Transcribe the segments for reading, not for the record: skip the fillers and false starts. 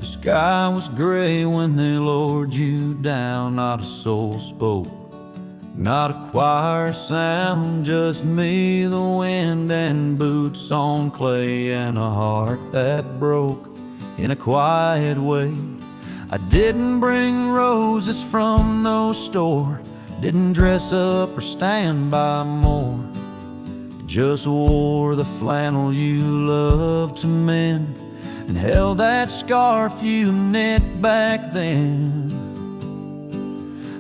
The sky was gray when they lowered you down. Not a soul spoke, not a choir sound, just me, the wind, and boots on clay, and a heart that broke in a quiet way. I didn't bring roses from no store, didn't dress up or stand by more, just wore the flannel you loved to mend, and held that scarf you knit back then.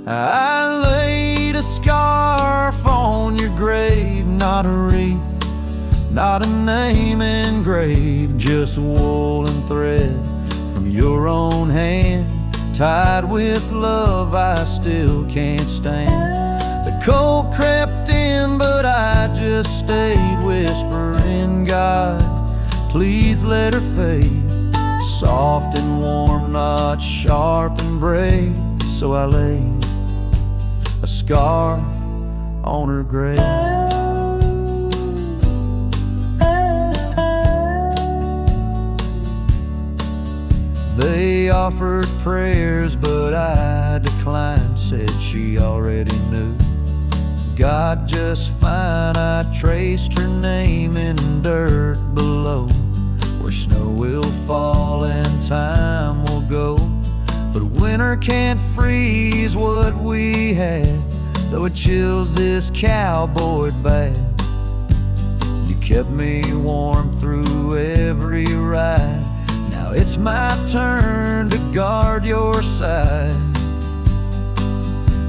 I laid a scarf on your grave, not a wreath, not a name engraved, just wool and thread from your own hand, tied with love I still can't stand. The cold crept in, but I just stayed, whispering, God, please let her fade. Soft and warm, not sharp and brave. So I laid a scarf on her grave. They offered prayers, but I declined, said she already knew God just fine. I traced her name in dirt below, where snow will fall and time will go, but winter can't freeze what we had, though it chills this cowboy bad. You kept me warm through every ride, now it's my turn to guard your side.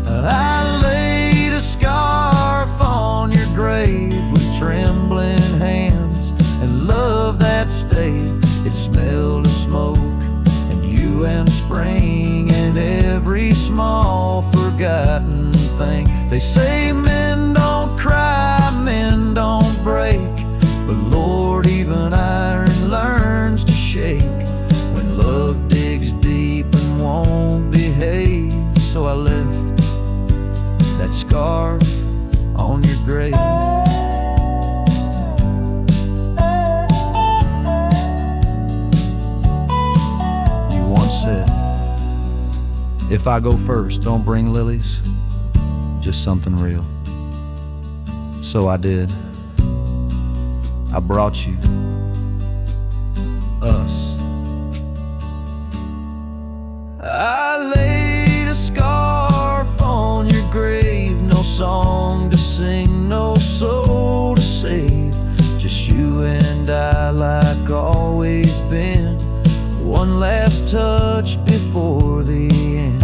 I laid a scarf on your grave with trembling hands and love that stayed. It smelled of smoke and you and spring and every small forgotten thing. They say men don't cry, men don't break, but Lord, even iron learns to shake when love digs deep and won't behave. So I left that scarf on your grave. You once said, if I go first, don't bring lilies, just something real. So I did. I brought you us. I laid a scarf on your grave, no song to sing, no soul to save, just you and I like always been. One last touch before the end.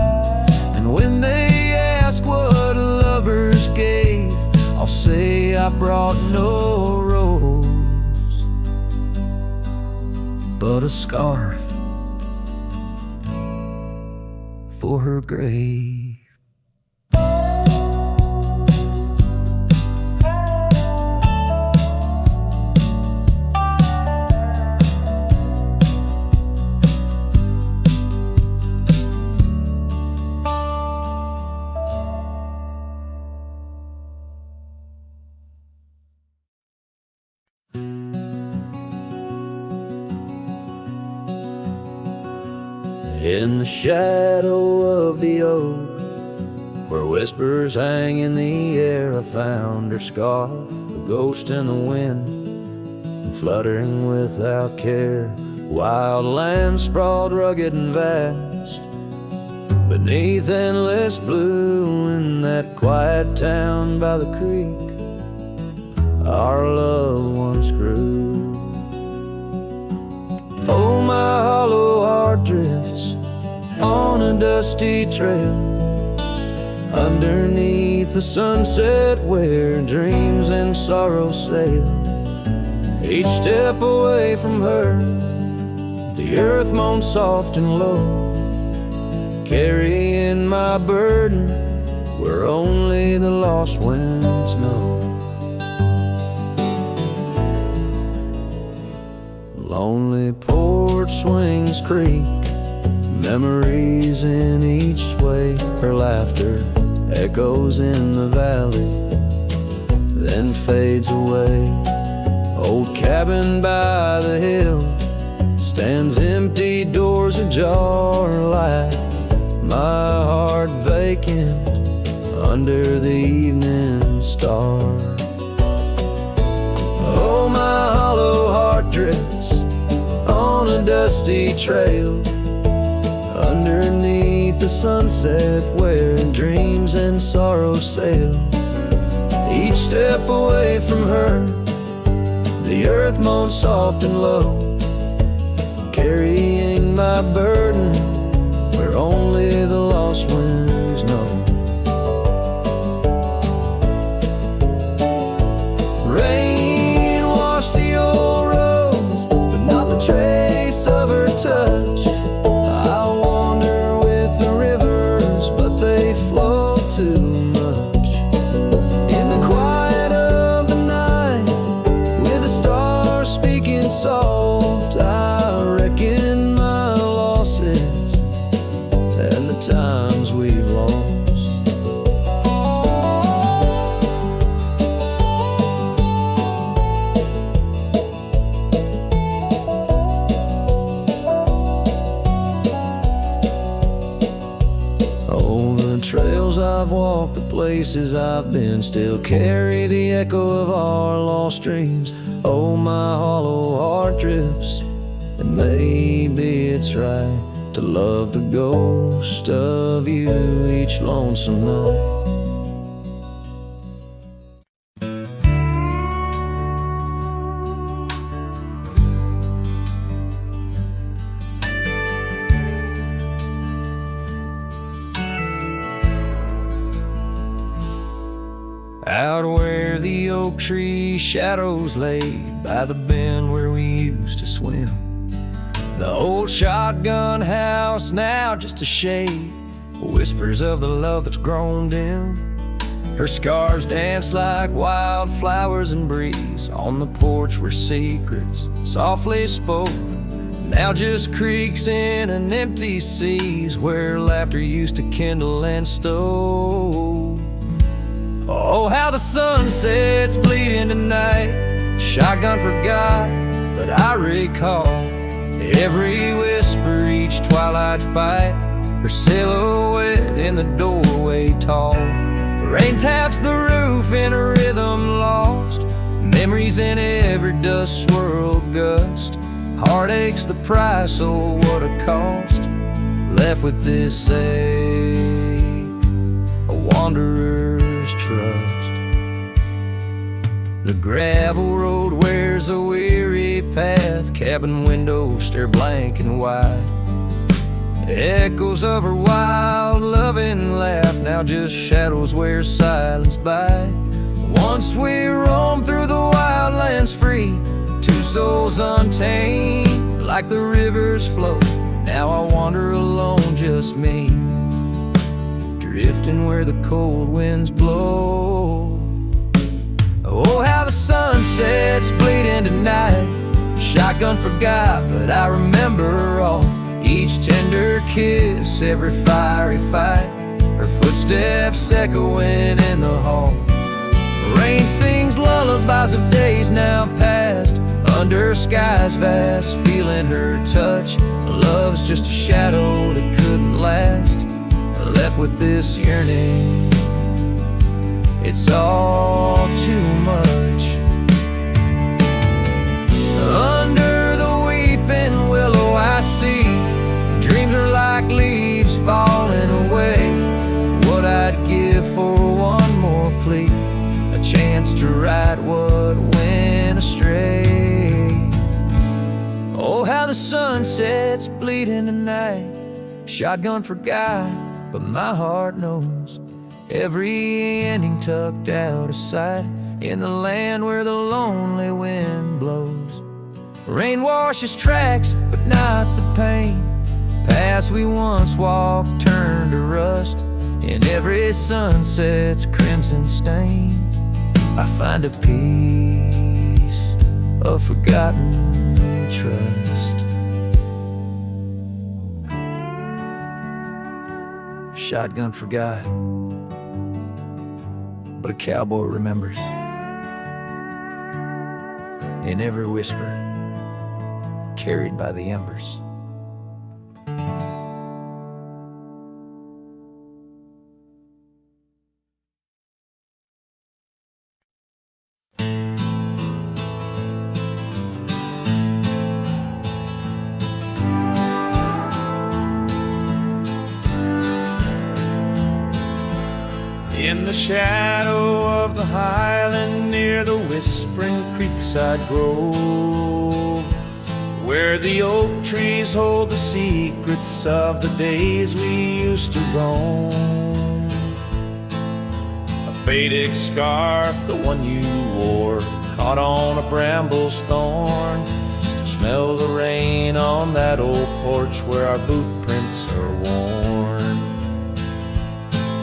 And when they ask what lovers gave, I'll say I brought no rose, but a scarf for her grave. In the shadow of the oak, where whispers hang in the air, I found her scarf, a ghost in the wind, and fluttering without care. Wild land sprawled rugged and vast, beneath endless blue. In that quiet town by the creek, our love once grew. Oh, my hollow heart drifts on a dusty trail, underneath the sunset where dreams and sorrow sail. Each step away from her, the earth moans soft and low, carrying my burden where only the lost winds know. Lonely porch swings creak, memories in each sway. Her laughter echoes in the valley, then fades away. Old cabin by the hill stands empty, doors doors ajar like my heart vacant under the evening star. Oh, my hollow heart drifts on a dusty trail underneath the sunset where dreams and sorrow sail. Each step away from her, the earth moans soft and low, carrying my burden where only the lost winds know. Rain washed the old roads, but not the trace of her touch. I'll wander with the rivers, but they flow too much. In the quiet of the night, with the stars speaking soft, I reckon my losses and the times we've lost. Oh, the trails I've walked, the places I've been, still carry the echo of our lost dreams. Oh, my hollow heart drifts, and maybe it's right to love the ghost of you each lonesome night. Out where the oak tree shadows lay by the bend where we used to swim, the old shotgun house now just a shade, whispers of the love that's grown dim. Her scars dance like wildflowers in breeze on the porch where secrets softly spoke, now just creaks in an empty seas where laughter used to kindle and stow. Oh, how the sunsets bleed into night, shotgun forgot, but I recall every whisper, each twilight fight, her silhouette in the doorway tall. Rain taps the roof in a rhythm lost, memories in every dust swirled gust. Heartache's the price, oh what a cost, left with this ache, a wanderer's trust. The gravel road wears a weary path, cabin windows stare blank and wide, echoes of her wild loving laugh, now just shadows where silence by. Once we roamed through the wildlands free, two souls untamed like the rivers flow. Now I wander alone, just me, drifting where the cold winds blow. Oh, how the sunsets bleed into night, shotgun forgot, but I remember all, each tender kiss, every fiery fight, her footsteps echoing in the hall. Rain sings lullabies of days now past, under skies vast, feeling her touch. Love's just a shadow that couldn't last, left with this yearning, it's all too much. Under the weeping willow I see, dreams are like leaves falling away. What I'd give for one more plea, a chance to right what went astray. Oh, how the sunsets bleed into night, shotgun forgot, but my heart knows every ending tucked out of sight, in the land where the lonely wind blows. Rain washes tracks, but not the pain, paths we once walked turn to rust, in every sunset's crimson stain I find a piece of forgotten trust. Shotgun forgot, but a cowboy remembers, in every whisper carried by the embers. the shadow of the highland near the whispering creekside grove, where the oak trees hold the secrets of the days we used to roam. A faded scarf, the one you wore, caught on a bramble's thorn. Still smell the rain on that old porch where our boot prints are worn.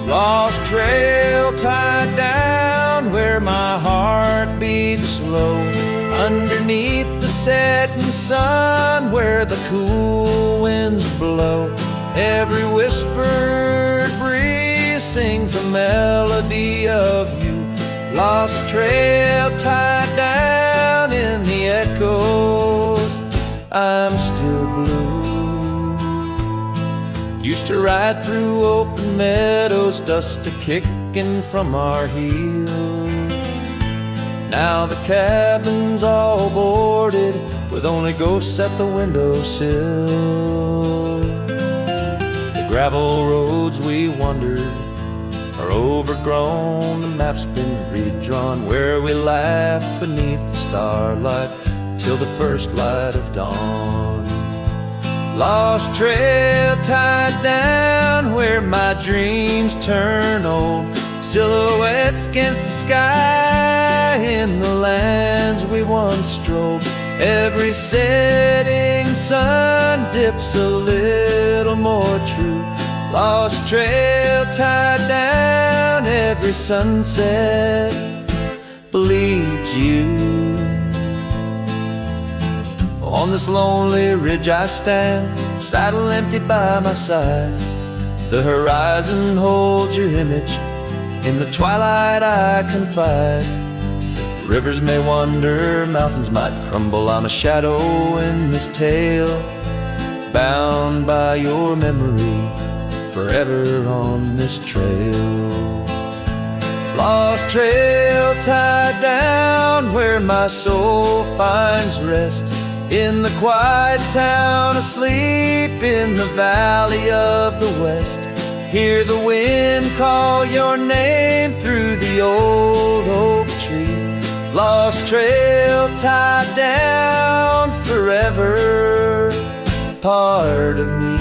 Lost trail tied down where my heart beats slow, underneath the setting sun where the cool winds blow. Every whispered breeze sings a melody of you. Lost trail tied down in the echoes, I'm still blue. Used to ride through open meadows, dust a-kicking from our heels. Now the cabin's all boarded, with only ghosts at the windowsill. The gravel roads we wandered are overgrown, the map's been redrawn, where we laughed beneath the starlight till the first light of dawn. Lost trail tied down where my dreams turn old, silhouettes against the sky in the lands we once strolled. Every setting sun dips a little more true. Lost trail tied down, every sunset bleeds you. On this lonely ridge I stand, saddle empty by my side. The horizon holds your image, in the twilight I confide. Rivers may wander, mountains might crumble, I'm a shadow in this tale, bound by your memory, forever on this trail. Lost trail tied down where my soul finds rest, in the quiet town asleep in the valley of the west. Hear the wind call your name through the old oak tree. Lost trail tied down, forever part of me.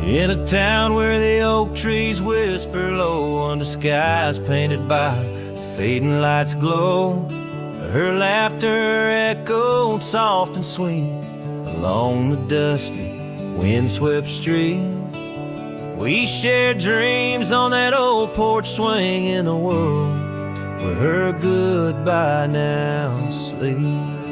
In a town where the oak trees whisper low under skies painted by fading lights glow, her laughter echoed soft and sweet along the dusty windswept street. We shared dreams on that old porch swing in a world where her goodbye now sleeps.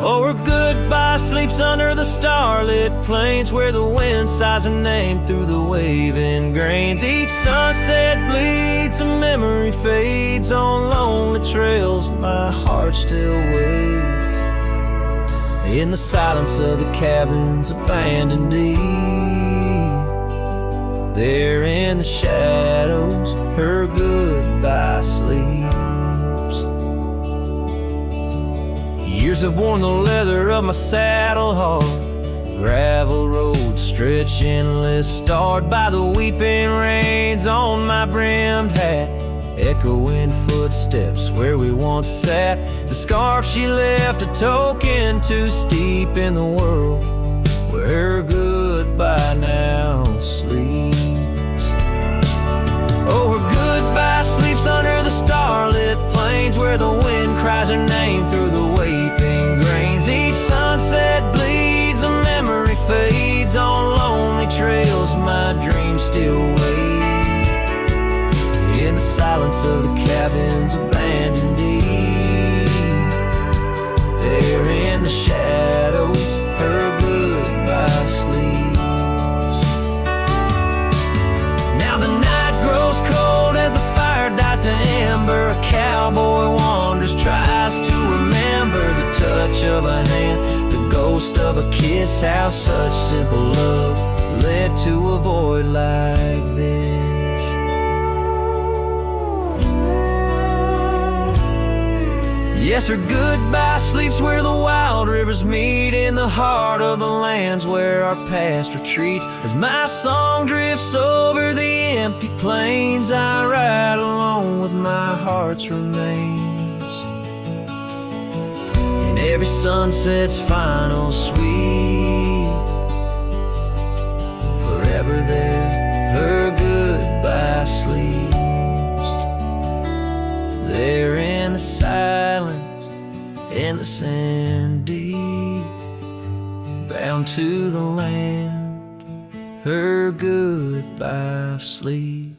Oh, her goodbye sleeps under the starlit plains where the wind sighs her name through the waving grains. Each sunset bleeds, a memory fades on lonely trails. My heart still waits in the silence of the cabins abandoned deep. There in the shadows, her goodbye sleeps. Years have worn the leather of my saddle hard, gravel roads stretch endless, starred by the weeping rains on my brimmed hat. echoing footsteps where we once sat. The scarf she left, a token too steep in the world where her goodbye now sleeps. Oh, her goodbye sleeps under the starlit plains where the wind cries her name through the weeping grains. Each sunset bleeds, a memory fades on lonely trails. My dreams still wait in the silence of the cabins abandoned deep. There in the shadows, her goodbye sleeps. Now the night grows cold as the fire dies to ember. A cowboy wanders, tries to remember the touch of a hand, the ghost of a kiss. How such simple love led to a void like this. Yes, her goodbye sleeps where the wild rivers meet, in the heart of the lands where our past retreats. As my song drifts over the empty plains, I ride alone with my heart's remains. And every sunset's final sweep, forever there, her goodbye sleeps. There in the silence, in the sand deep, bound to the land, her goodbye sleeps.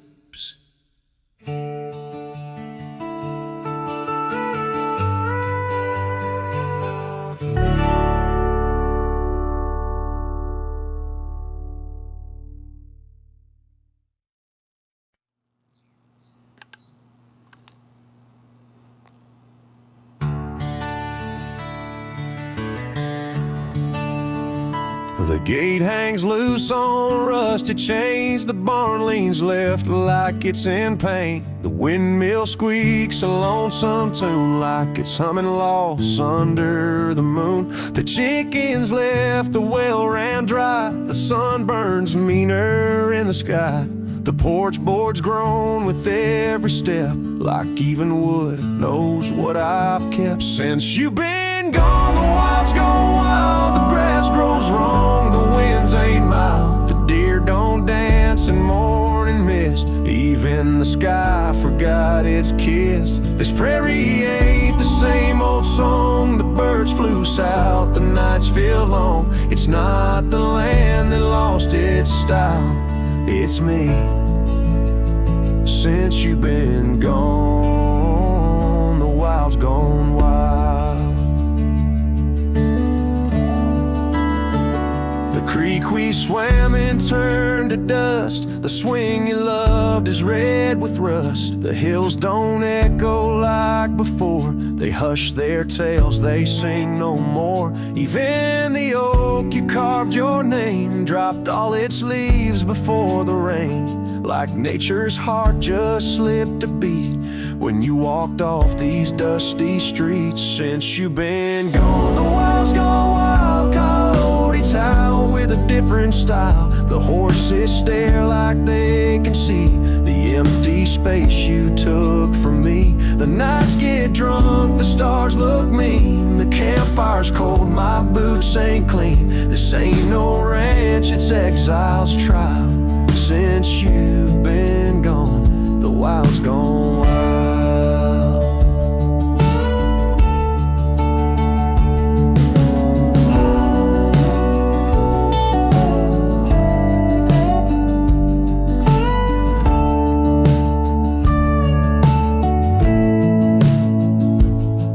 The gate hangs loose on rusty chains. The barn leans left like it's in pain. The windmill squeaks a lonesome tune like it's humming lost under the moon. The chickens left, the well ran dry. The sun burns meaner in the sky. The porch boards groan with every step, like even wood knows what I've kept. Since you've been gone, the wild's gone wild. The grass grows wrong, the winds ain't mild. The deer don't dance in morning mist. Even the sky forgot its kiss. This prairie ain't the same old song. The birds flew south, the nights feel long. It's not the land that lost its style, it's me. Since you've been gone, the wild's gone wild. The creek we swam in turned to dust. The swing you loved is red with rust. The hills don't echo like before. They hush their tales, they sing no more. Even the oak you carved your name dropped all its leaves before the rain. Like nature's heart just slipped a beat when you walked off these dusty streets. Since you've been gone, the wild's gone wild. Coyotes howl with a different style. The horses stare like they can see the empty space you took from me. The nights get drunk, the stars look mean. The campfire's cold, my boots ain't clean. This ain't no ranch, it's exile's trial. Since you've been gone, the wild's gone wild.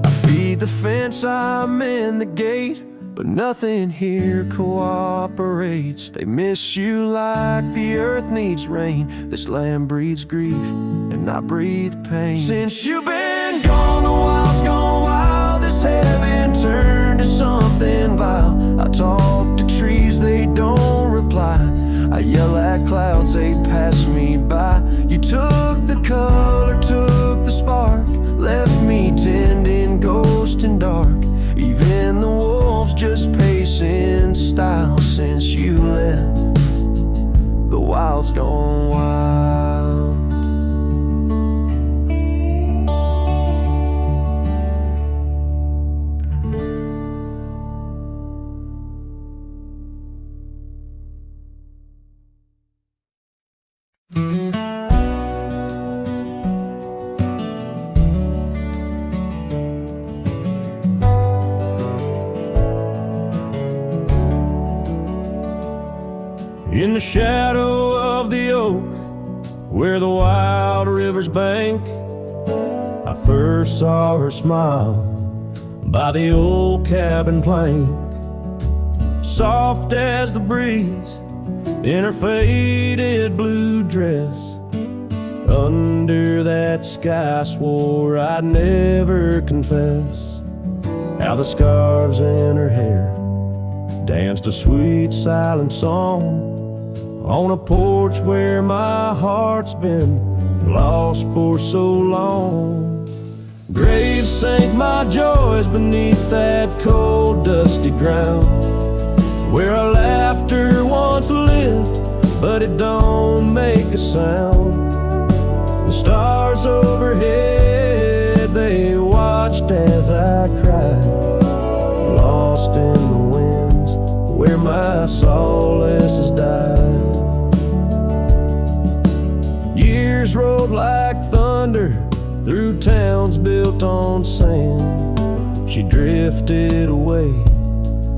I feed the fence, I'm in the gate, but nothing here cooperates. They miss you like the earth needs rain. This land breeds grief and I breathe pain. Since you've been gone, the wild's gone wild. This heaven turned to something vile. I talk to trees, they don't reply. I yell at clouds, they pass me by. You took the color, took the spark, left me tending ghost and dark. Even the wolves just pace in style. Since you left, the wild's gone wild. the shadow of the oak, where the wild rivers bank, I first saw her smile by the old cabin plank. Soft as the breeze in her faded blue dress, under that sky swore I'd never confess. How the scarves in her hair danced a sweet silent song on a porch where my heart's been lost for so long. Graves sank my joys beneath that cold dusty ground, where our laughter once lived, but it don't make a sound. The stars overhead, they watched as I cried, lost in the winds where my solace has died. Years rolled like thunder through towns built on sand. She drifted away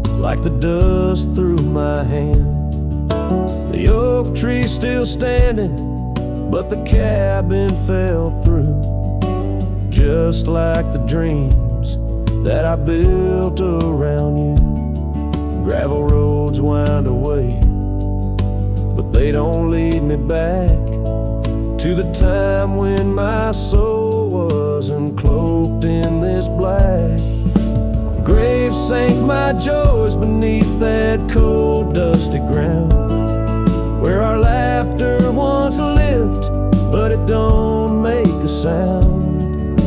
like the dust through my hand. The oak tree still standing, but the cabin fell through, just like the dreams that I built around you. Gravel roads wind away, but they don't lead me back to the time when my soul wasn't cloaked in this black. Graves sank my joys beneath that cold dusty ground, where our laughter once lived, but it don't make a sound.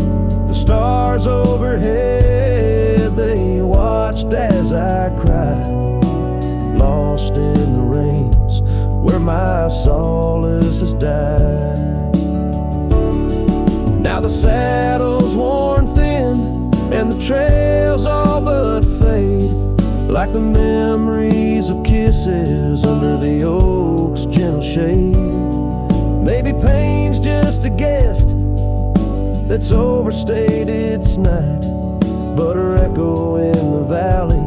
The stars overhead, they watched as I cried, lost in the rains where my solace has died. Now the saddle's worn thin and the trails all but fade, like the memories of kisses under the oak's gentle shade. Maybe pain's just a guest that's overstayed its night, but her echo in the valley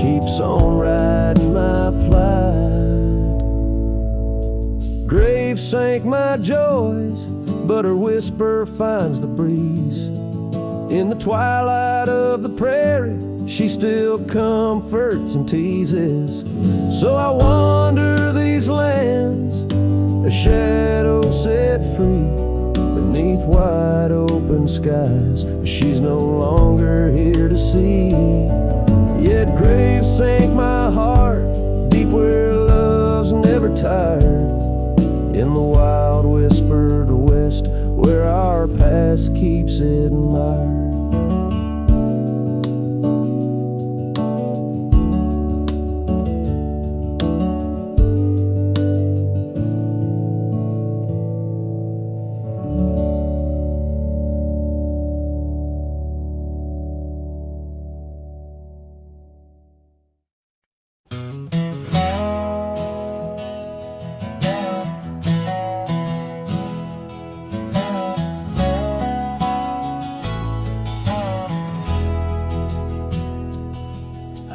keeps on riding my plight. Graves sank my joys, but her whisper finds the breeze. In the twilight of the prairie, she still comforts and teases. So I wander these lands, a shadow set free beneath wide open skies. She's no longer here to see. Yet graves sank my heart deep where love's never tired, in the wild whispered west where our past keeps it admired.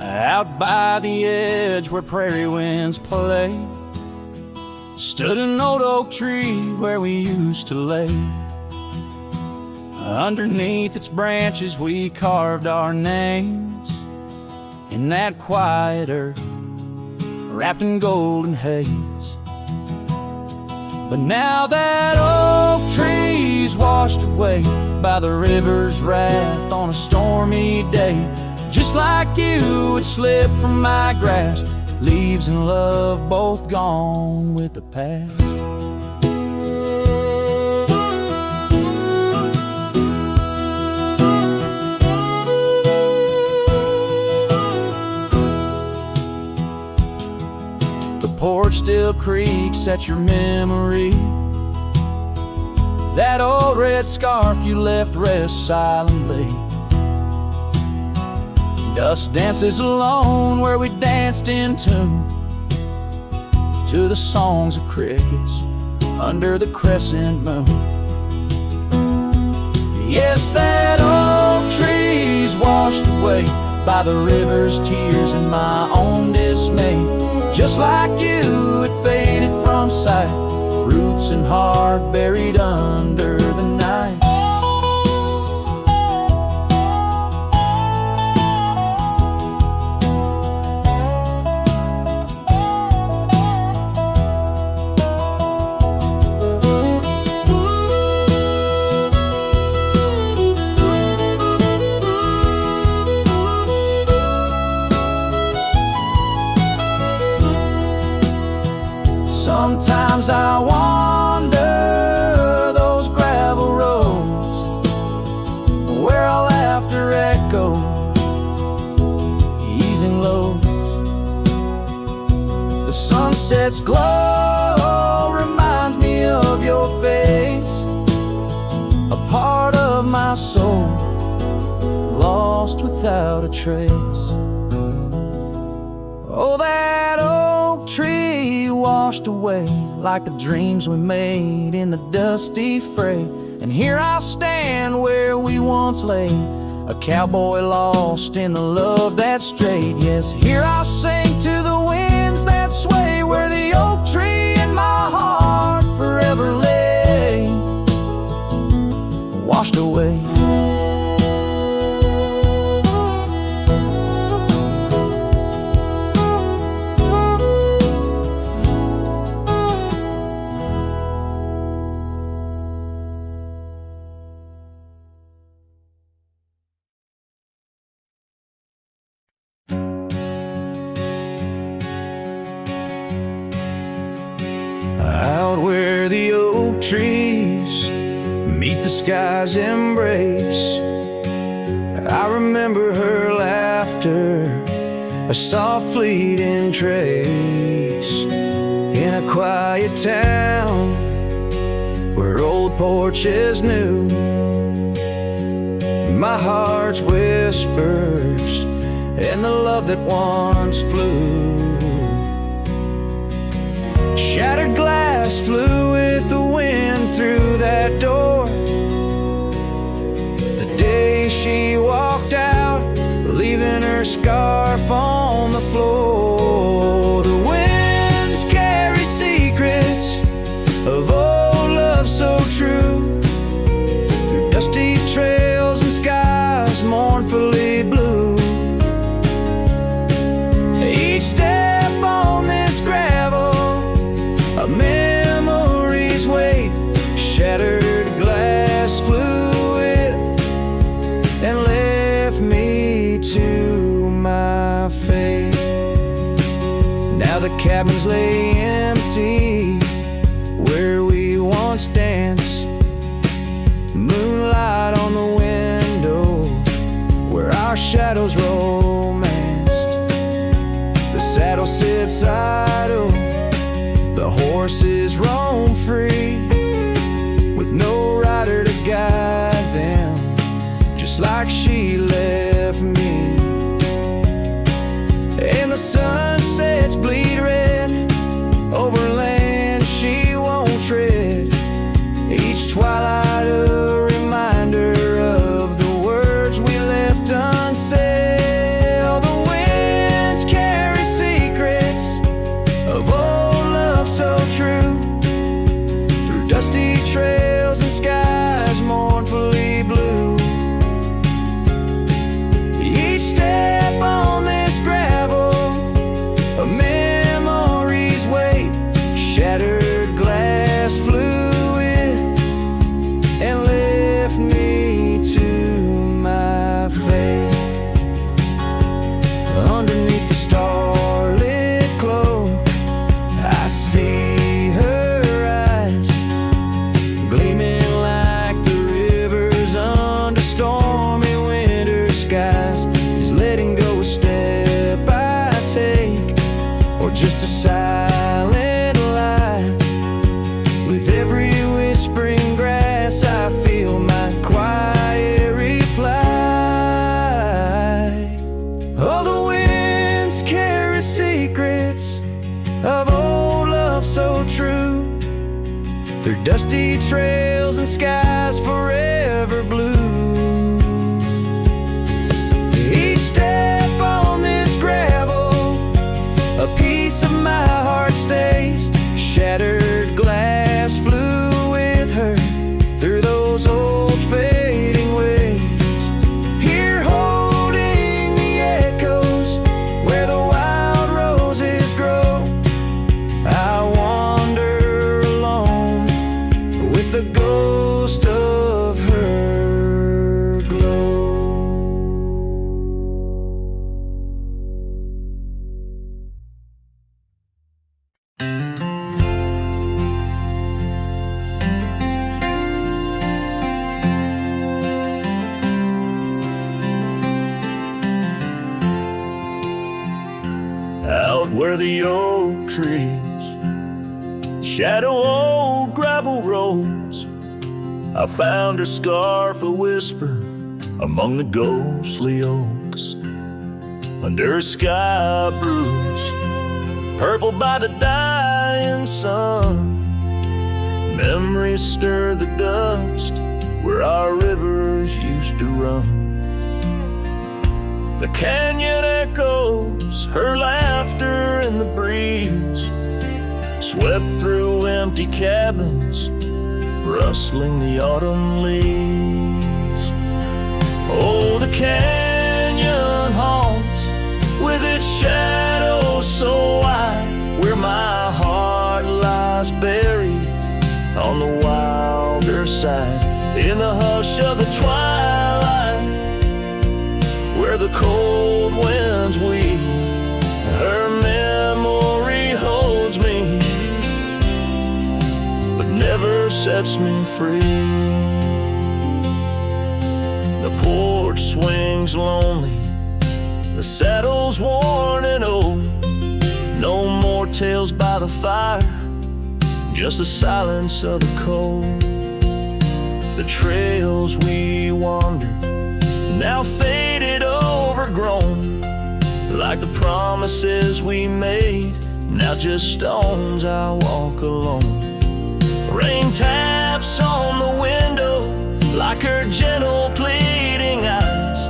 Out by the edge where prairie winds play, stood an old oak tree where we used to lay. Underneath its branches we carved our names in that quiet earth wrapped in golden haze. But now that oak tree's washed away by the river's wrath on a stormy day, just like you, it slipped from my grasp, leaves and love both gone with the past. The porch still creaks at your memory, that old red scarf you left rests silently. Dust dances alone where we danced in tune to the songs of crickets under the crescent moon. Yes, that oak tree's washed away by the river's tears and my own dismay. Just like you, it faded from sight, roots and heart buried under the night. Sometimes I wander those gravel roads where our laughter echoes, easing lows. The sunset's glow reminds me of your face, a part of my soul lost without a trace. Oh, that oak tree washed away like the dreams we made in the dusty fray. And here I stand where we once lay, a cowboy lost in the love that strayed. Yes, here I sing to the winds that sway, where the oak tree in my heart forever lay, washed away. Out where the oak trees meet the sky's embrace, I remember her laughter, a soft fleeting trace. In a quiet town where old porches new, my heart's whispers and the love that once flew. Shattered glass flew with the wind through that door the day she walked out, leaving her scarf on the floor. The winds carry secrets of old love so true, through dusty trails and skies mournfully blue. Each step on this gravel, a memory's weight, shattered glass flew with and left me to my fate. Now the cabins lay empty where we once danced, moonlight on the window where our shadows romanced. The saddle sits idle, the horses roam free, with no rider to guide them, just like she left me. And the sunsets bleed red over land she won't tread, each twilight a reminder of the words we left unsaid. The winds carry secrets of old love so true, through dusty trails and skies mournfully blue. Each step on this gravel, a memory's weight, shattered glass flew with and left me to my fate. Underneath the starlit glow, I see her eyes, gleaming like the rivers under stormy winter skies. Is letting go a step I take, or just a silent lie? With every whispering grass I feel my quiet reply. Oh, the winds carry secrets of old love so true, through dusty trails and skies forever blue. Each step on this gravel, a piece of my heart stays, the ghost of her glow. Out where the oak trees shadow old gravel roads, I found her scarf a whisper among the ghostly oaks. Under a sky bruised purple by the dying sun, memories stir the dust where our rivers used to run. The canyon echoes her laughter in the breeze, swept through empty cabins, rustling the autumn leaves. Oh, the canyon haunts with its shadows so wide, where my heart lies buried on the wilder side. In the hush of the twilight, where the cold winds weep, her memory holds me, but never sets me free. The porch swings lonely, the saddle's worn and old. No more tales by the fire, just the silence of the cold. The trails we wandered, now faded, overgrown, like the promises we made, now just stones I walk alone. Rain taps on the window like her gentle pleading eyes,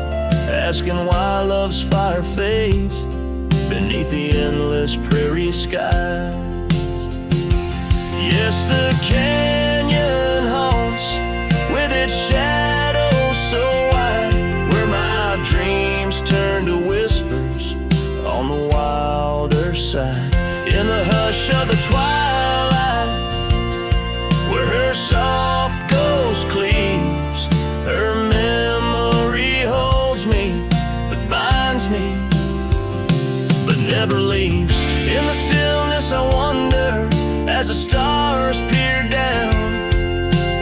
asking why love's fire fades beneath the endless prairie skies. Yes, the canyon haunts with its shadows so wide, where my dreams turn to whispers on the wilder side. In the hush of the twilight, where her soft ghost cleaves, her memory holds me, but binds me, but never leaves. In the stillness I wonder, as the stars peer down,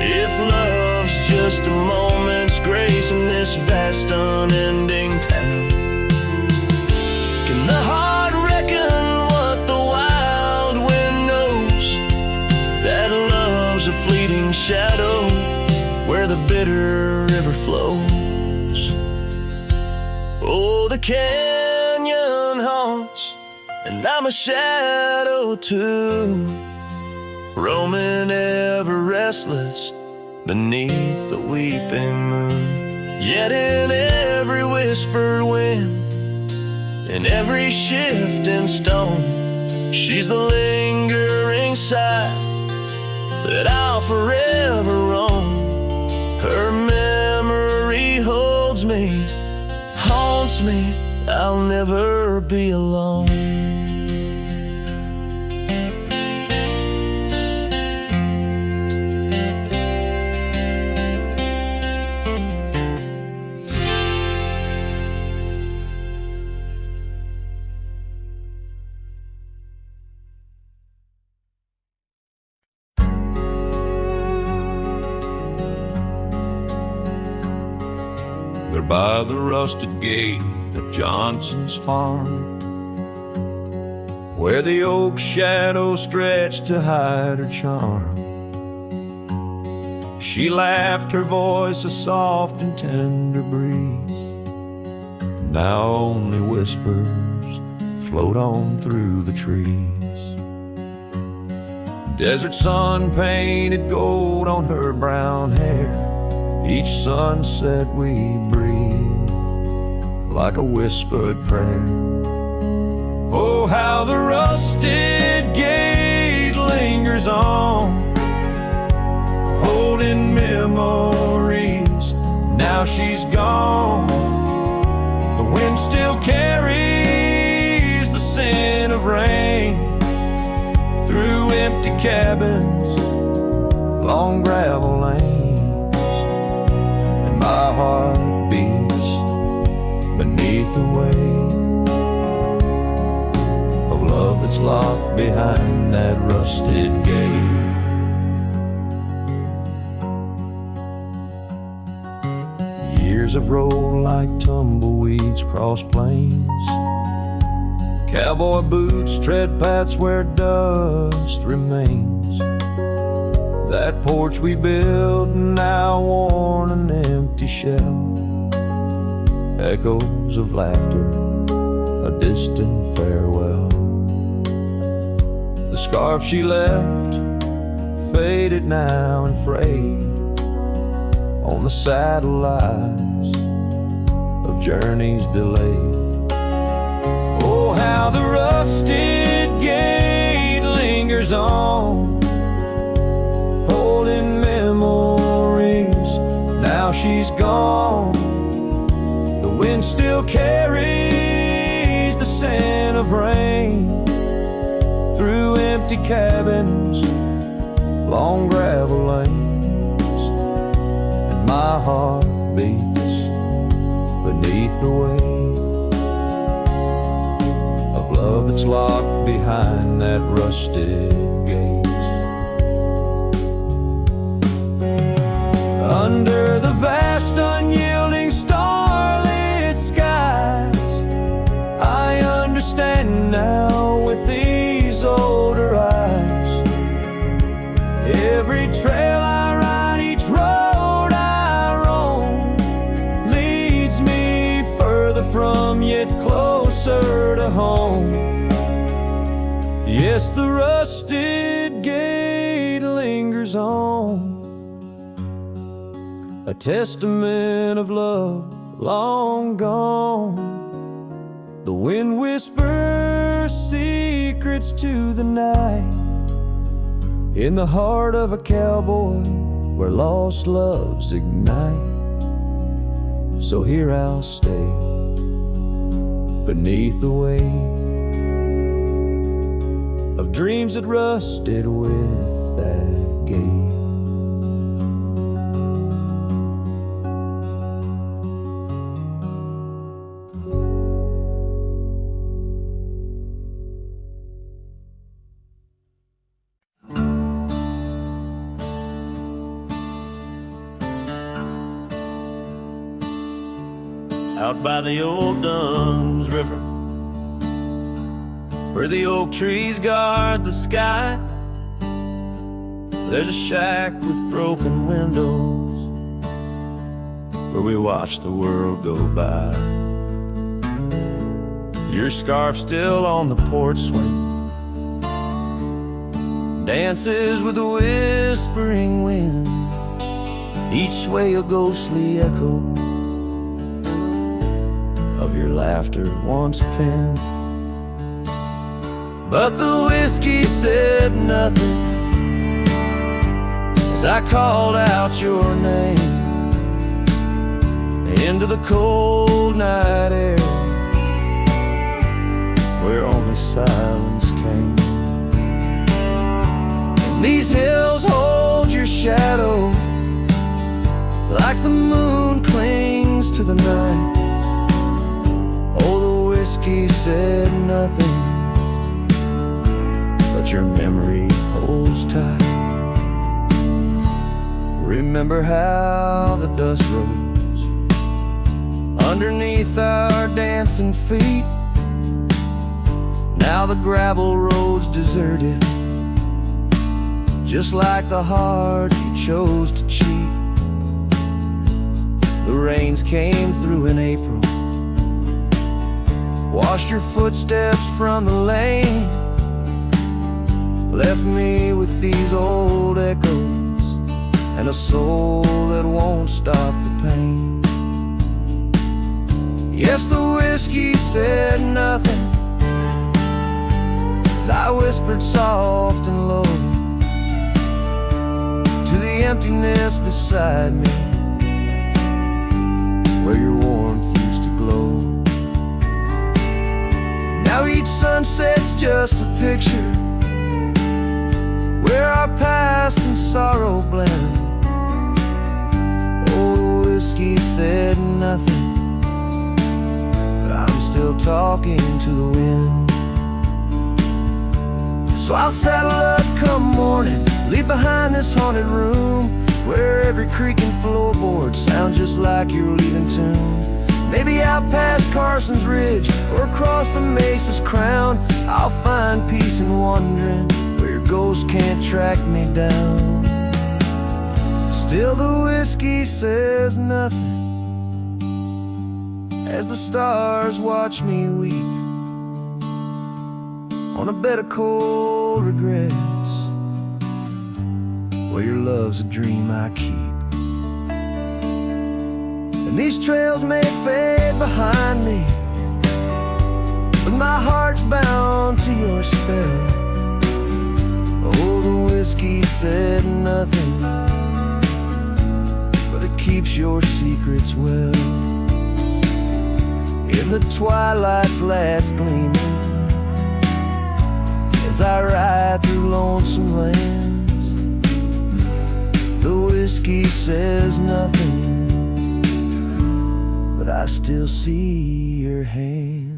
if love's just a moment's grace in this vast unending town. Can the heart reckon what the wild wind knows, that love's a fleeting shadow where the bitter river flows? Oh, the canyon haunts, and I'm a shadow too, roaming ever restless beneath the weeping moon. Yet in every whispered wind, in every shifting stone, she's the lingering sigh that I'll forever roam. Her memory holds me, haunts me, I'll never be alone. By the rusted gate of Johnson's farm, where the oak shadows stretched to hide her charm, she laughed, her voice a soft and tender breeze. Now only whispers float on through the trees. Desert sun painted gold on her brown hair, each sunset we breathe like a whispered prayer. Oh, how the rusted gate lingers on, holding memories. Now she's gone. The wind still carries the scent of rain through empty cabins long gravel lanes, and my heart beats beneath the weight of love that's locked behind that rusted gate. Years have rolled like tumbleweeds across plains. Cowboy boots tread paths where dust remains. That porch we built, now worn an empty shell. Echoes of laughter, a distant farewell. The scarf she left, faded now and frayed on the saddle lies of journeys delayed. Oh, how the rusted gate lingers on, holding memories. Now she's gone. The wind still carries the scent of rain through empty cabins, long gravel lanes, and my heart beats beneath the weight of love that's locked behind that rusted gate. Under the vast unyielding starlit skies, I understand now with these older eyes. Every trail I ride, each road I roam, leads me further from yet closer to home. Yes, the rusted gate lingers on, a testament of love long gone. The wind whispers secrets to the night, in the heart of a cowboy where lost loves ignite. So here I'll stay beneath the weight of dreams that rusted with that gate. Out by the old Duns River, where the oak trees guard the sky, there's a shack with broken windows where we watch the world go by. Your scarf still on the porch swing, dances with the whispering wind, each way a ghostly echo of your laughter once penned. But the whiskey said nothing as I called out your name into the cold night air where only silence came. And these hills hold your shadow like the moon clings to the night. Oh, the whiskey said nothing, but your memory holds tight. Remember how the dust rose underneath our dancing feet. Now the gravel road's deserted, just like the heart you chose to cheat. The rains came through in April, washed your footsteps from the lane, left me with these old echoes and a soul that won't stop the pain. Yes, the whiskey said nothing as I whispered soft and low to the emptiness beside me where your warmth used to glow. Now each sunset's just a picture where our paths trust and sorrow blend. Oh, the whiskey said nothing, but I'm still talking to the wind. So I'll saddle up come morning, leave behind this haunted room, where every creaking floorboard sounds just like you're leaving tune. Maybe out past Carson's Ridge or across the Mesa's crown, I'll find peace in wandering where your ghost can't track me down. Still the whiskey says nothing as the stars watch me weep on a bed of cold regrets, where your love's a dream I keep. And these trails may fade behind me, but my heart's bound to your spell. Oh, the whiskey said nothing, but it keeps your secrets well. In the twilight's last gleaming, as I ride through lonesome lands, the whiskey says nothing, but I still see your hands.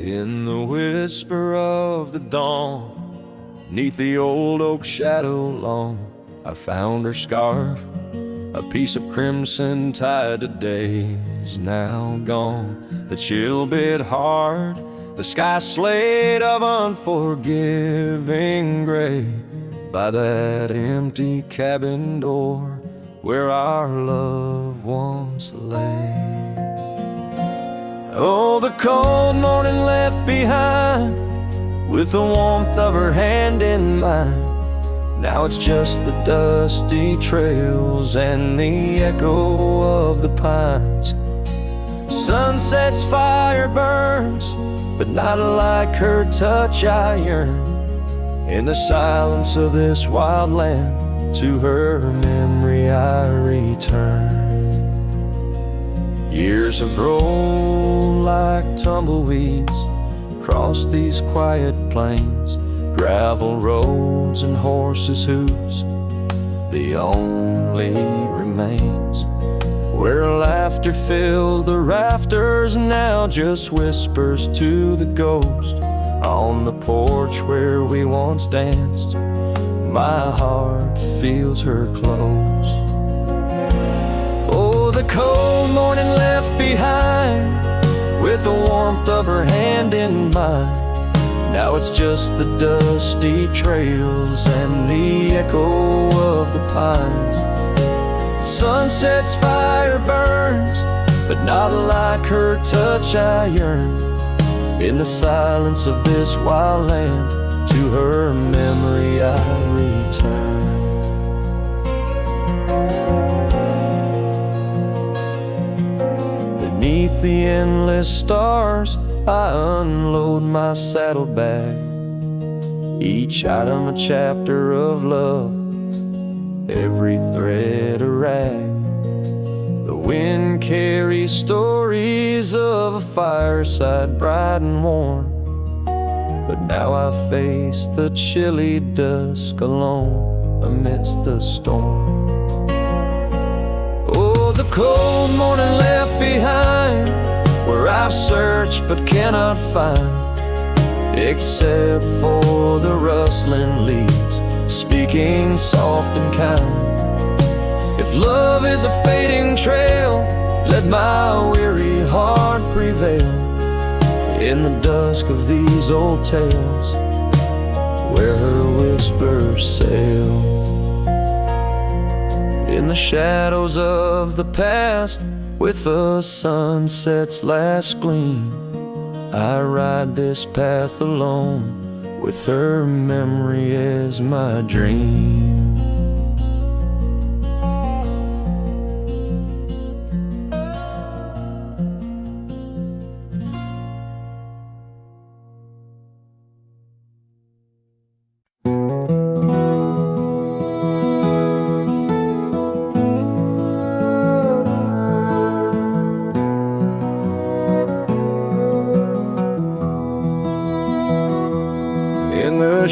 In the whisper of the dawn, 'neath the old oak shadow long, I found her scarf, a piece of crimson tied to days now gone. The chill bit hard, the sky slate of unforgiving gray, by that empty cabin door where our love once lay. Oh, the cold morning left behind, with the warmth of her hand in mine. Now it's just the dusty trails and the echo of the pines. Sunset's fire burns, but not like her touch I yearn. In the silence of this wild land, to her memory I return. Years have rolled like tumbleweeds across these quiet plains, gravel roads and horses' hooves, the only remains. Where laughter filled the rafters, now just whispers to the ghost. On the porch where we once danced, my heart feels her close. Oh, the cold morning left behind, with the warmth of her hand in mine. Now it's just the dusty trails and the echo of the pines. Sunset's fire burns, but not like her touch I yearn. In the silence of this wild land, to her memory I return. Beneath the endless stars, I unload my saddlebag, each item a chapter of love, every thread a rag. The wind carries stories of a fireside bright and warm, but now I face the chilly dusk alone amidst the storm. Oh, the cold morning left behind, where I've searched but cannot find, except for the rustling leaves speaking soft and kind. If love is a fading trail, let my weary heart prevail in the dusk of these old tales, where her whispers sail. In the shadows of the past, with the sunset's last gleam, I ride this path alone, with her memory as my dream.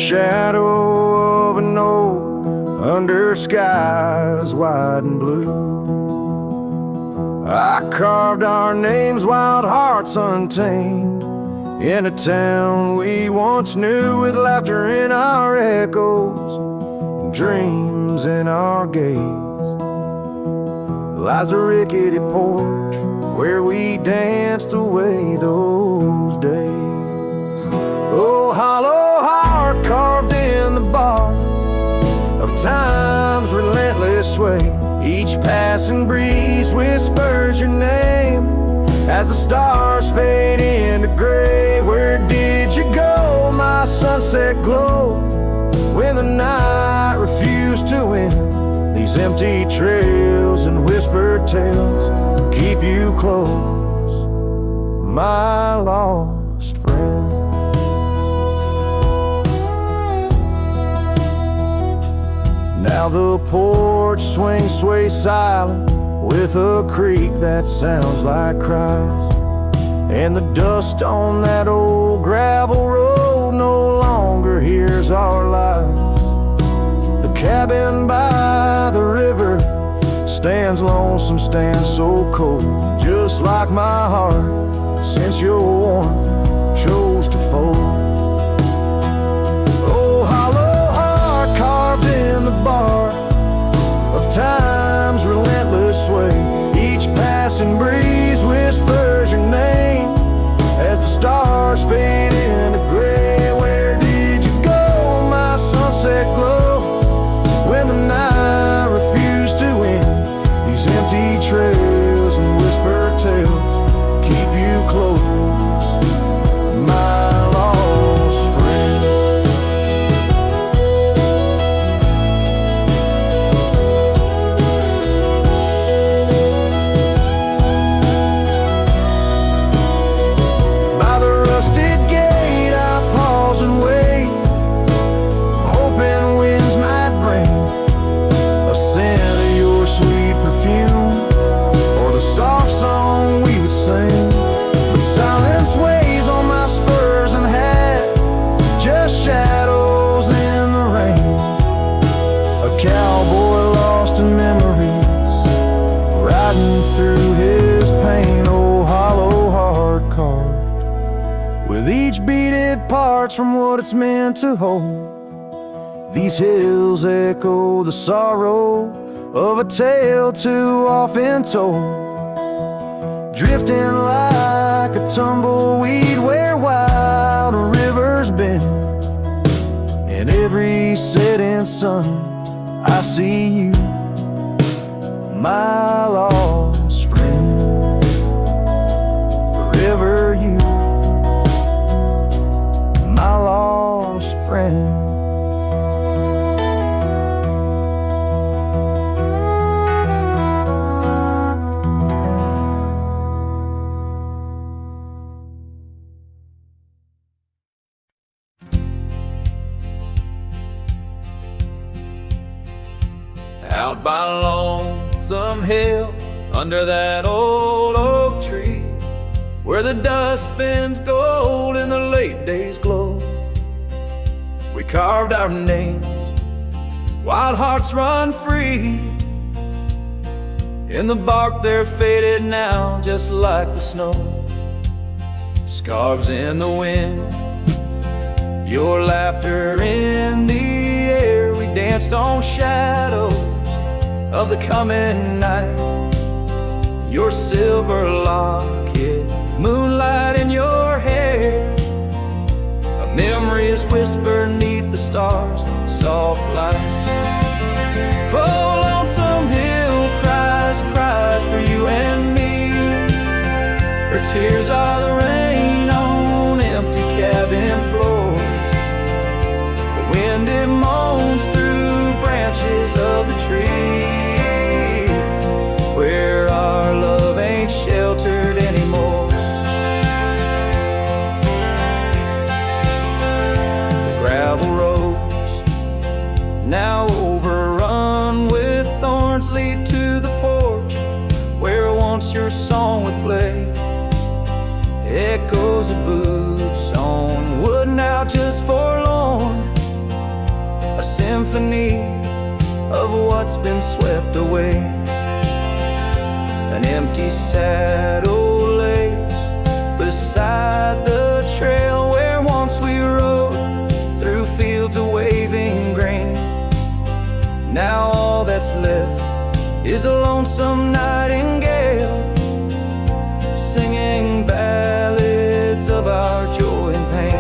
shadow of an oak under skies wide and blue. I carved our names, wild hearts untamed, in a town we once knew, with laughter in our echoes and dreams in our gaze. Lies a rickety porch where we danced away those days. Oh, hollow heart carved in the bark of time's relentless sway. Each passing breeze whispers your name as the stars fade into gray. Where did you go, my sunset glow, when the night refused to end? These empty trails and whispered tales keep you close, my lost friend. Now the porch swings, sways silent with a creak that sounds like cries, and the dust on that old gravel road no longer hears our lies. The cabin by the river stands lonesome, stands so cold, just like my heart since your warmth chose to fold. Oh, hollow heart carved in the bark of time's relentless sway. Each passing breeze whispers your name as the stars fade into gray. Where did you go, my sunset glow, when the night refused to end? These empty trails and whispered tales keep you close, my lost friend. By the rusted gate I pause and wait, hoping winds might bring a scent of your sweet perfume, or the soft song we would sing. But silence weighs on my spurs and hat, just shadows in the rain. A cowboy lost in memories, riding through his pain. Oh, hollow heart carved with each beat it parts from what it's meant to hold. These hills echo the sorrow of a tale too often told, drifting like a tumbleweed where wild rivers bend. In every setting sun I see you, my lost friend. Forever you, my lost friend. Out by Lonesome Hill, under that old oak tree, where the dust spins gold in the late day's glow, we carved our names, wild hearts run free. In the bark they're faded now, just like the snow. Scarves in the wind, your laughter in the air. We danced on shadows of the coming night. Your silver locket, moonlight in your hair, a memory's whisper neath the stars, soft light. Oh, Lonesome Hill cries, cries for you and me. Her tears are the rain on empty cabin floors. The wind it moans through branches of the tree, where our love ain't sheltered anymore. The gravel roads, now overrun with thorns, lead to the porch where once your song would play. Echoes of boots on wood, now just forlorn, what's been swept away. An empty saddle lays beside the trail where once we rode through fields of waving grain. Now all that's left is a lonesome nightingale singing ballads of our joy and pain.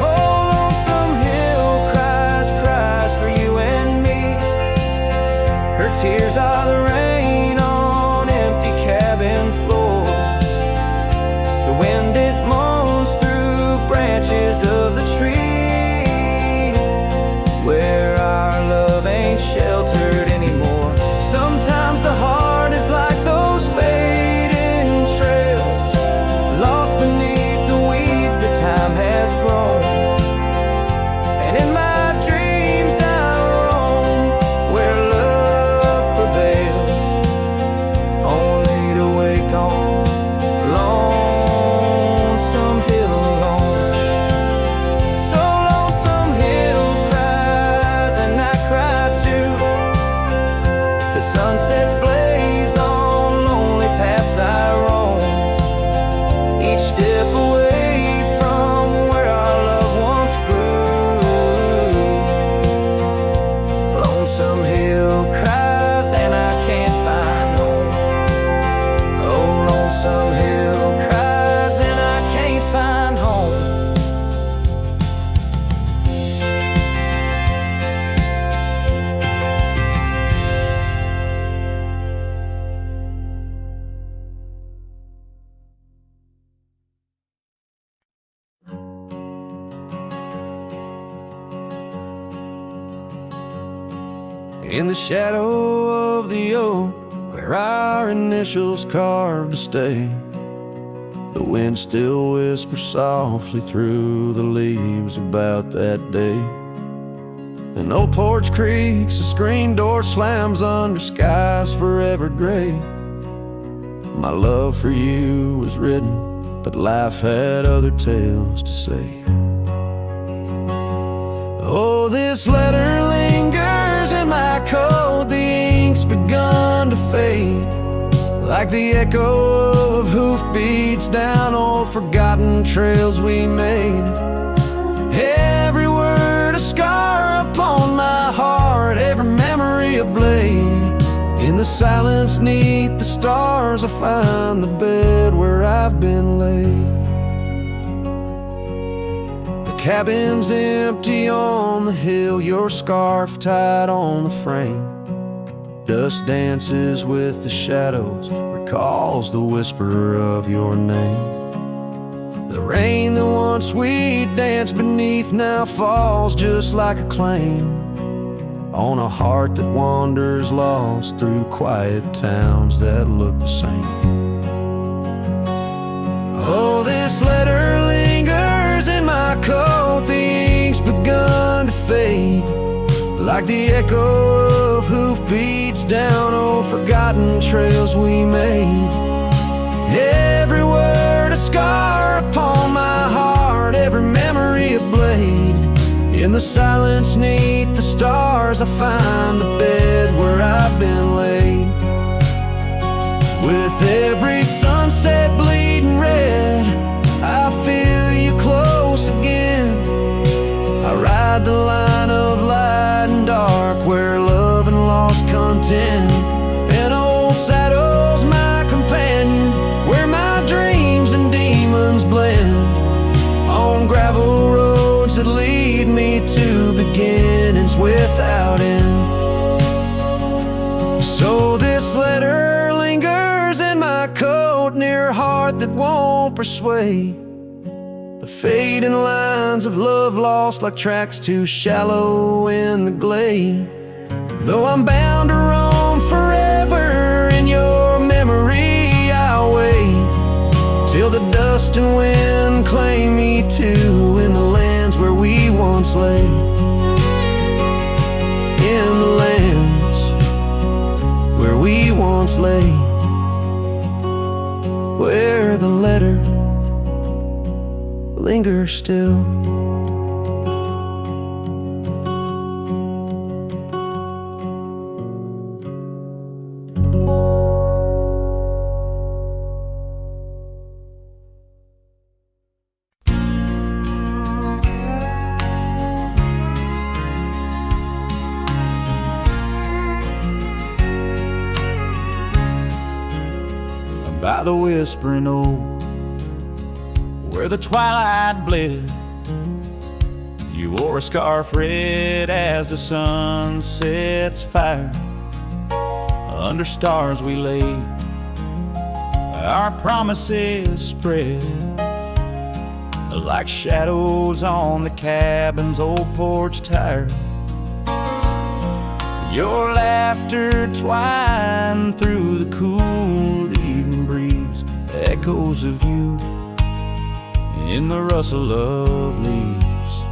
Oh, lonesome hill cries, cries for you and me. Her tears are the rain on empty cabin floors. The wind, it moans through branches of the tree where our love ain't sheltered anymore. Sometimes the heart is like those fading trails, lost beneath the weeds that time has grown. And in my dreams I roam where love prevails, only to wake on lonesome hill alone. So lonesome hill cries and I cry too. The sunsets blaze on lonely paths I roam, each step away from where our love once grew. Lonesome hill cries and I can't find home. Oh, lonesome hill cries and I can't find home. In the shadow of the oak, where our initials carved to stay, the wind still whispers softly through the leaves about that day. An old porch creaks, a screen door slams under skies forever gray. My love for you was written, but life had other tales to say. Oh, this letter lingers in my coat, the ink's begun to fade, like the echo of hoofbeats down old forgotten trails we made. Every word a scar upon my heart, every memory a blade. In the silence neath the stars I find the bed where I've been laid. Cabin's empty on the hill, your scarf tied on the frame. Dust dances with the shadows, recalls the whisper of your name. The rain that once we danced beneath now falls just like a claim on a heart that wanders lost through quiet towns that look the same. Oh, this letter lingers in my coat, the ink's begun to fade, like the echo of hoofbeats down old forgotten trails we made. Every word a scar upon my heart, every memory a blade. In the silence neath the stars I find the bed where I've been laid. With every sunset bleeding red, I feel you close again. I ride the line of light and dark where love and lost content. An old saddle's my companion, where my dreams and demons blend, on gravel roads that lead me to beginnings without end. So this letter lingers in my coat, near a heart that won't persuade. The fading lines of love lost like tracks too shallow in the glade. Though I'm bound to roam forever in your memory, I'll wait till the dust and wind claim me too in the lands where we once lay. In the lands where we once lay, where the letter lingers still. by the whispering oak, where the twilight bled. You wore a scarf red as the sun sets fire. Under stars we laid, our promises spread like shadows on the cabin's old porch tire. Your laughter twined through the cool evening breeze, echoes of you in the rustle of leaves.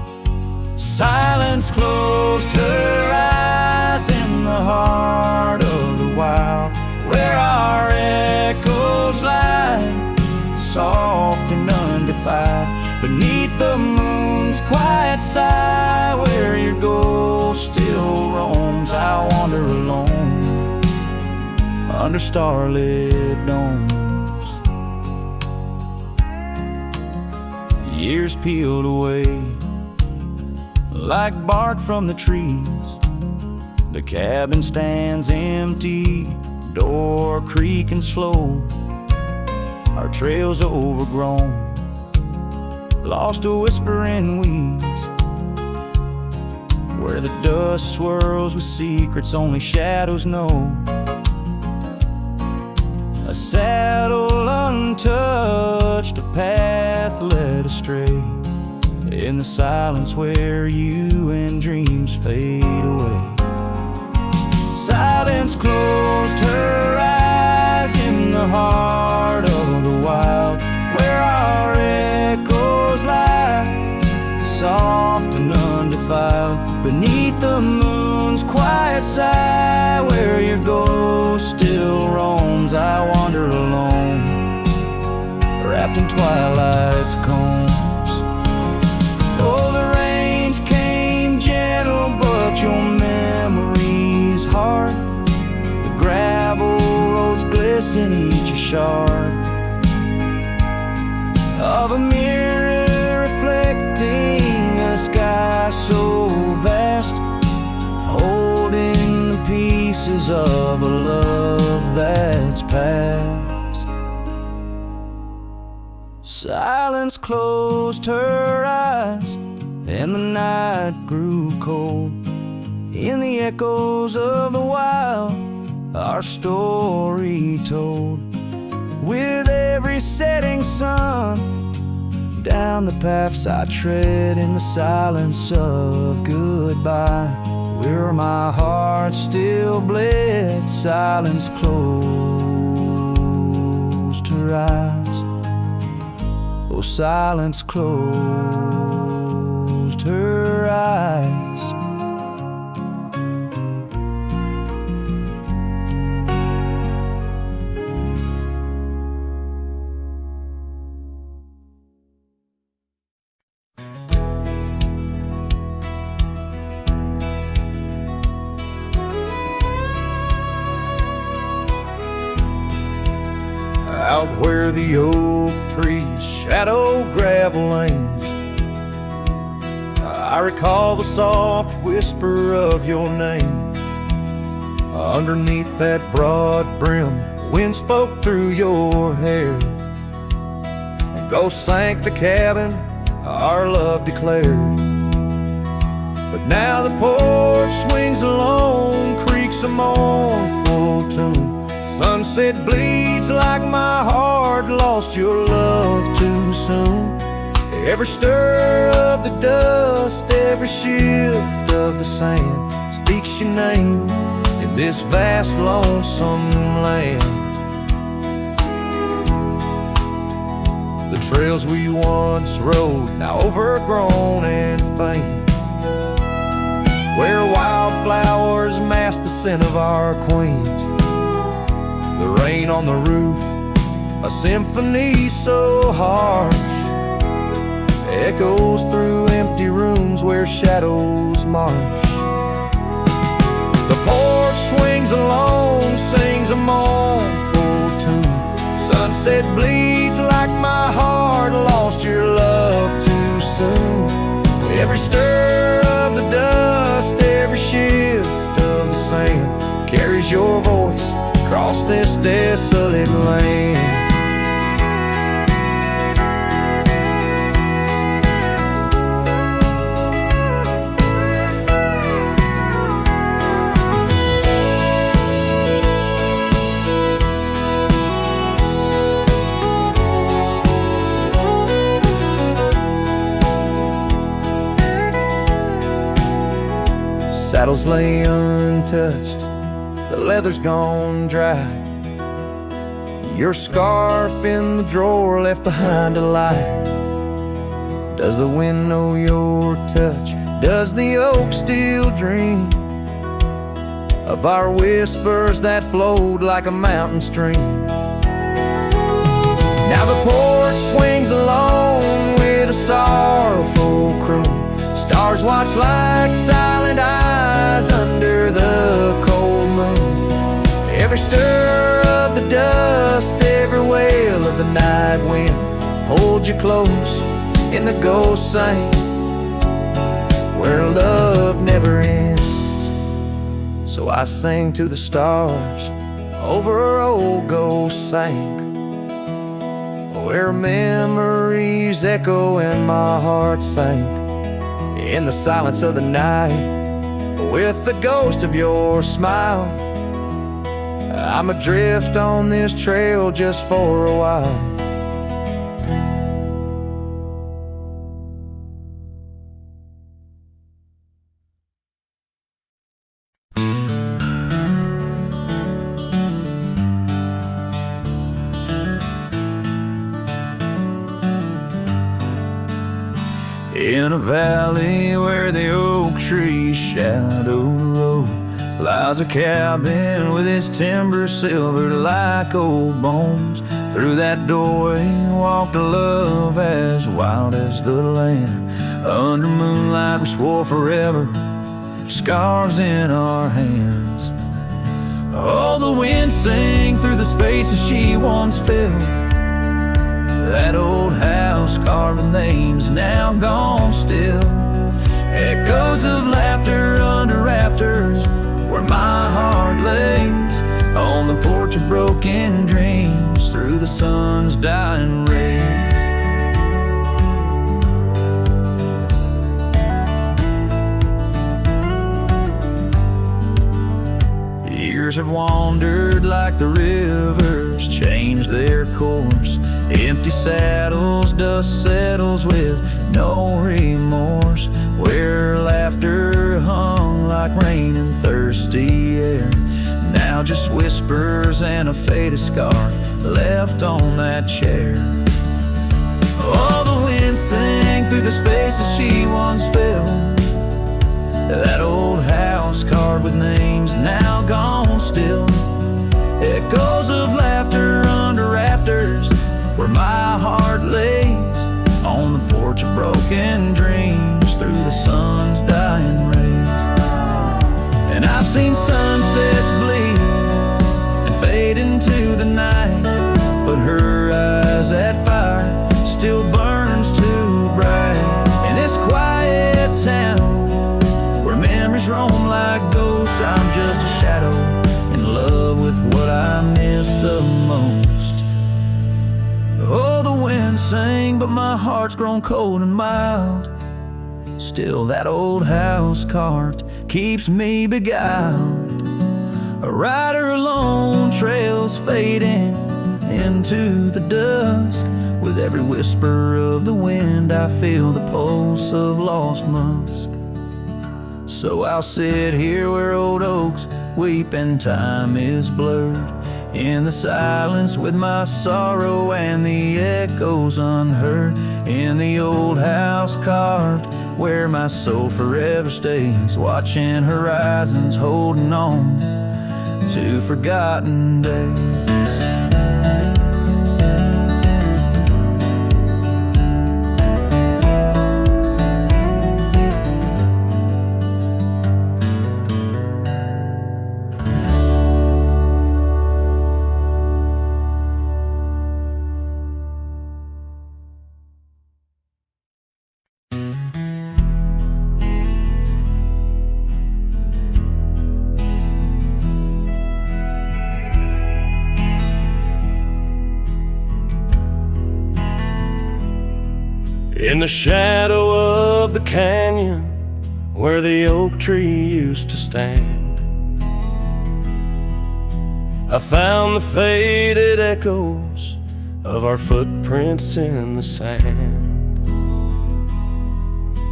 Silence closed her eyes in the heart of the wild, where our echoes lie, soft and undefiled. Beneath the moon's quiet sigh, where your ghost still roams, I wander alone under starlit domes. Years peeled away like bark from the trees. The cabin stands empty, door creaking slow. Our trails overgrown, lost to whispering weeds, where the dust swirls with secrets only shadows know. A saddle untouched, a path led astray, in the silence where you and dreams fade away. Silence closed her eyes in the heart of the wild, where our echoes lie, soft and undefiled. Beneath the moon's quiet sigh, where your ghost still roams, I wander alone, wrapped in twilight's combs. Oh, the rains came gentle, but your memory's hard. The gravel roads glisten, each a shard of a mirror reflecting a sky so vast, holding the pieces of a love that's past. Silence closed her eyes, and the night grew cold. In the echoes of the wild, our story told. With every setting sun, down the paths I tread in the silence of goodbye, where my heart still bled. Silence closed her eyes. Oh, silence closed her eyes. Out where the oak trees shadow gravel lanes, I recall the soft whisper of your name. Underneath that broad brim, wind spoke through your hair. A ghost sank the cabin, our love declared. But now the porch swings alone, creaks a mournful tune. Sunset bleeds like my heart lost your love too soon. Every stir of the dust, every shift of the sand speaks your name in this vast lonesome land. The trails we once rode, now overgrown and faint, where wildflowers mask the scent of our quaint. The rain on the roof, a symphony so harsh, echoes through empty rooms where shadows march. The porch swings alone, sings a mournful tune. Sunset bleeds like my heart lost your love too soon. Every stir of the dust, every shift of the sand carries your voice across this desolate land. Saddles lay untouched, the leather's gone dry. Your scarf in the drawer left behind a lie. Does the wind know your touch? Does the oak still dream of our whispers that flowed like a mountain stream? Now the porch swings alone with a sorrowful croon. Stars watch like silent eyes under the cold moon. Every stir of the dust, every wail of the night wind holds you close in the ghost sing where love never ends. So I sing to the stars over old ghost sank, where memories echo and my heart sank in the silence of the night with the ghost of your smile. I'm adrift on this trail just for a while. In a valley where the oak trees shadow the road lies a cabin with its timber silvered like old bones. Through that doorway walked a love as wild as the land. Under moonlight we swore forever, scarves in our hands. Oh, the wind sang through the spaces she once filled. That old house carved with names now gone still. Echoes of laughter under rafters where my heart lays on the porch of broken dreams through the sun's dying rays. Years have wandered like the rivers, changed their course. Empty saddles, dust settles with no remorse. Where laughter hung like rain in thirsty air, now just whispers and a faded scarf left on that chair. Oh, the wind sang through the spaces she once filled. That old house carved with names now gone still. Echoes of laughter under rafters where my heart lays on the porch of broken dreams through the sun's dying rays. And I've seen sunsets bleed and fade into the night, but her eyes, that fire still burns too bright. In this quiet town where memories roam like ghosts, I'm just a shadow in love with what I miss the most. Oh, the wind sang, but my heart's grown cold and mild. Still that old house carved keeps me beguiled. A rider alone, trails fading into the dusk. With every whisper of the wind I feel the pulse of lost musk. So I'll sit here where old oaks weep and time is blurred, in the silence with my sorrow and the echoes unheard. In the old house carved where my soul forever stays, watching horizons, holding on to forgotten days. In the shadow of the canyon where the oak tree used to stand, I found the faded echoes of our footprints in the sand.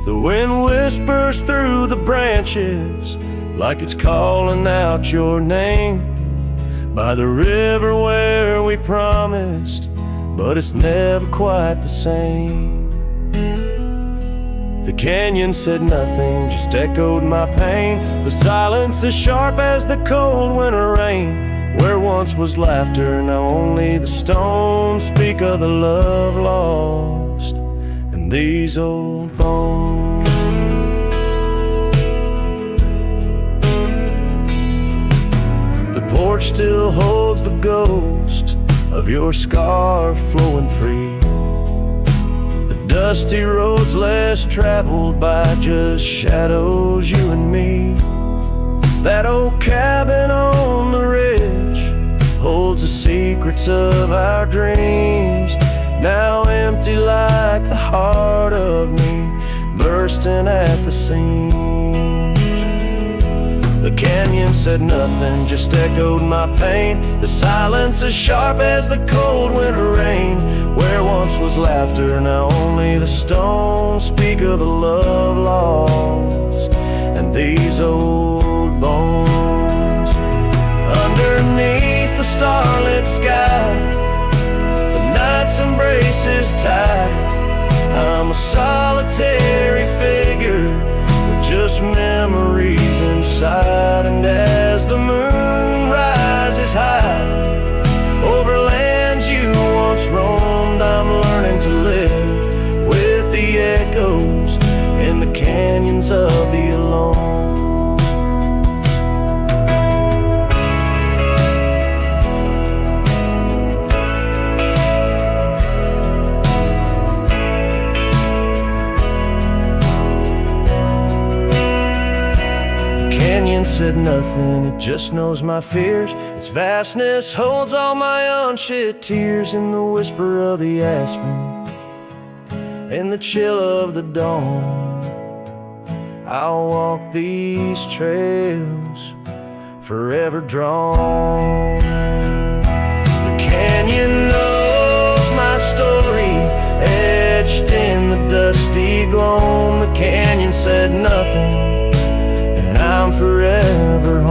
The wind whispers through the branches like it's calling out your name, by the river where we promised, but it's never quite the same. The canyon said nothing, just echoed my pain. The silence as sharp as the cold winter rain. Where once was laughter, now only the stones speak of the love lost in these old bones. The porch still holds the ghost of your scarf flowing free. Dusty roads less traveled by, just shadows, you and me. That old cabin on the ridge holds the secrets of our dreams, now empty like the heart of me, bursting at the seams. The canyon said nothing, just echoed my pain. The silence as sharp as the cold winter rain. Where once was laughter, now only the stones speak of the love lost and these old bones. Underneath the starlit sky, the night's embrace is tight. I'm a solitary figure with just memories inside. And as the moon rises high over lands you once roamed, I'm learning to live with the echoes in the canyons of the alone. Said nothing, it just knows my fears. Its vastness holds all my unshed tears. In the whisper of the aspen, in the chill of the dawn, I'll walk these trails forever drawn. The canyon knows my story, etched in the dusty gloam. The canyon said nothing, I'm forever